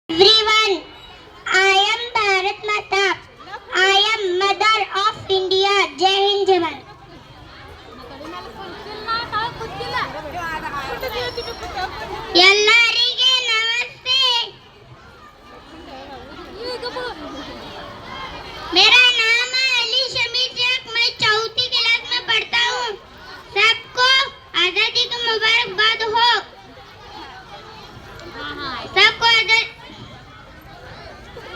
Everyone, I am Bharat Mata. I am mother of India. Jai Hind Jai Bharat. ಎಲ್ಲರಿಗೆ नमस्ते. मेरा नाम है अली शमीर शेख. मैं चौथी क्लास में पढ़ता हूँ. सबको आजादी की मुबारकबाद हो. सबको आजाद.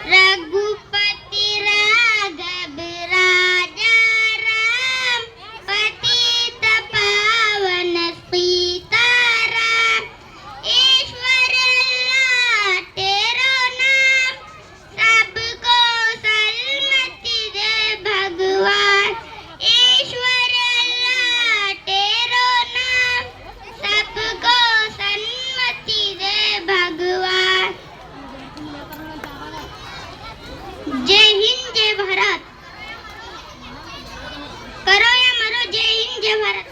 रघुपति राघव राजा राम पतित पावन सीताराम. ईश्वर अल्लाह तेरो नाम सबको सलामती दे भगवान. ईश्वर अल्लाह तेरो नाम सबको सलामती दे भगवान. जय हिंद जय भारत. करो या मरो. जय हिंद जय भारत.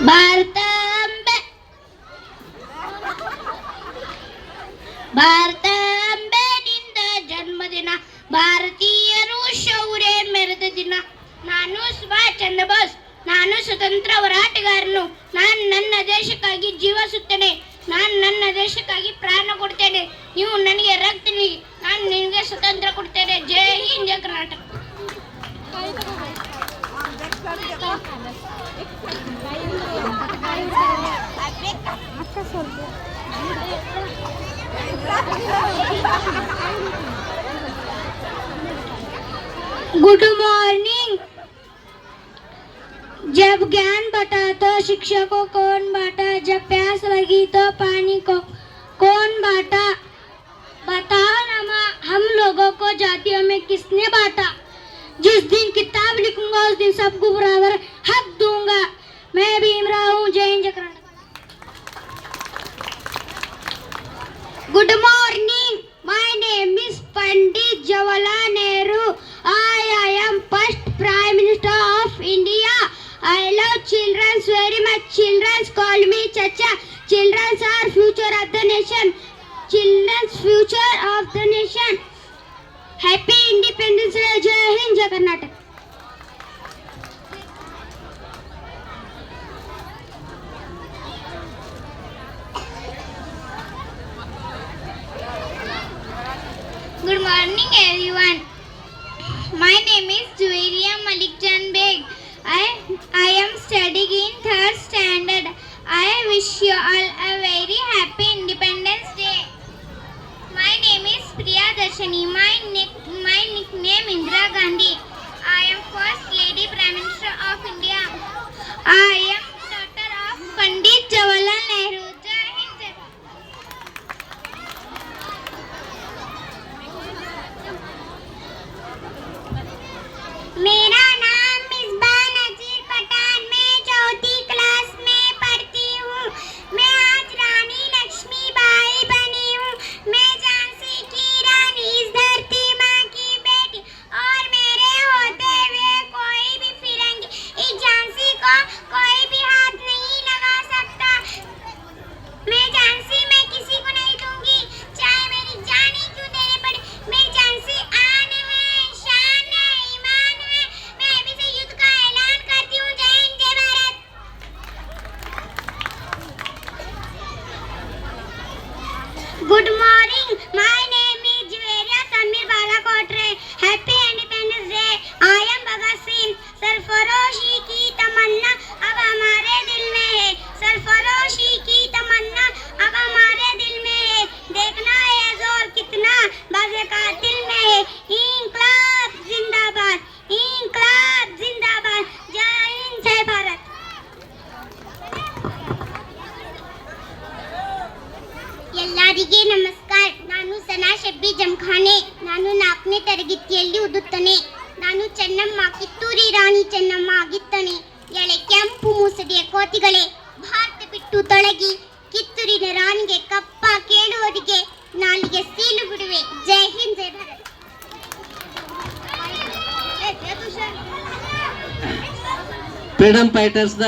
ಭಾರತಾಂಬೆ ಭಾರತಾಂಬೆ ನಿಂದ ಜನ್ಮದಿನ. ಭಾರತೀಯರು ಶೌರ್ಯ ಮೆರೆದ ದಿನ. ನಾನು ಸುಭಾಷ್ ಚಂದ್ರ ಬೋಸ್. ನಾನು ಸ್ವತಂತ್ರ ಹೋರಾಟಗಾರನು. ನಾನು ನನ್ನ ದೇಶಕ್ಕಾಗಿ ಜೀವ ಸುತ್ತೇನೆ. ನಾನು ನನ್ನ ದೇಶಕ್ಕಾಗಿ ಪ್ರಾಣ ಕೊಡ್ತೇನೆ. ನೀವು ನನಗೆ ರಕ್ತ ನೀಡಿ, ನಾನು ನಿಮಗೆ ಸ್ವತಂತ್ರ ಕೊಡ್ತೇನೆ. ಜೈ ಹಿಂದ್ ಜೈ ಕರ್ನಾಟಕ. Good morning. जब ज्ञान बटा तो शिक्षा को कौन बांटा. जब प्यास लगी तो पानी को कौन बांटा. बताओ ना माँ, हम लोगों को जातियों में किसने बांटा. जिस दिन किताब लिखूंगा उस दिन सबको बराबर हक दूंगा. मैं भीमराव हूँ. जय हिंद जय Karnataka. Good morning. My name is Pandit Jawaharlal Nehru. I am first Prime Minister of India. I love children very much. Children call me Chacha. Children are future of the nation. Children's future of the nation. Happy Independence Day. Jai Hind Jai Karnataka. Good morning everyone. My name is Juwairiya Malik Jan Beg. I am studying in 3rd standard. I wish you all a very happy Independence Day. My name is Priya Darshani. My nickname Indira Gandhi. I am First Lady Prime Minister of India. I am daughter of Pandit Jawaharlal Nehru. Jai Hind Jai. मेरा नाम मिसबाह नजीर पठान. मैं चौथी class में पढ़ती हूँ. मैं आज रानी लक्ष्मीबाई बनी हूँ. मैं झांसी की रानी, इस धरती माँ की बेटी, और मेरे होते हुए कोई भी फिरंगी इस झांसी को कोई भी हाथ नहीं लगा सकता. मैं झांसी में किसी को नहीं दूंगी, चाहे मेरी जान ही क्यों देनी पड़े. मैं झांसी आन है, शान है, ईमान है. मैं अभी से युद्ध का ऐलान करती हूँ. Jai Hind Jai Bharat. Good morning. My name is Juveria Sameer Balakotre. Happy Independence Day. I am Bhagat Singh. सरफरोशी की तमन्ना अब हमारे दिल में है. सरफरोशी की तमन्ना अब हमारे दिल में है. देखना ये जोर कितना बाज़े कातिल में है. इंकलाब जिंदाबाद. इंकलाब जिंदाबाद. जय हिंद जय भारत. ಎಲ್ಲರಿಗೆ ನಮಸ್ಕಾರ. ನಾನು ಸನಾ ಶಬ್ಬಿ ಜಮಖಾನೆ. ನಾನು 4ನೇ ತರಗತಿಯಲ್ಲಿ ಓದುತ್ತೇನೆ. ನಾನು ಚೆನ್ನಮ್ಮ, ಕಿತ್ತೂರಿ ರಾಣಿ ಚೆನ್ನಮ್ಮ ಆಗಿತ್ತೇನೆ. ಎಳೆ ಕೆಂಪು ಮೂಸಡಿಯ ಕೋತಿಗಳೇ, ಭಾರತ ಬಿಟ್ಟು ತೊಳಗಿ. ಕಿತ್ತೂರಿನ ರಾಣಿಗೆ ಕಪ್ಪ ಕೇಳುವವರಿಗೆ ನಾಲಿಗೆ ಸೀಲು ಬಿಡುವೆ. Jai Hind Jai Bharat. Freedom fighters the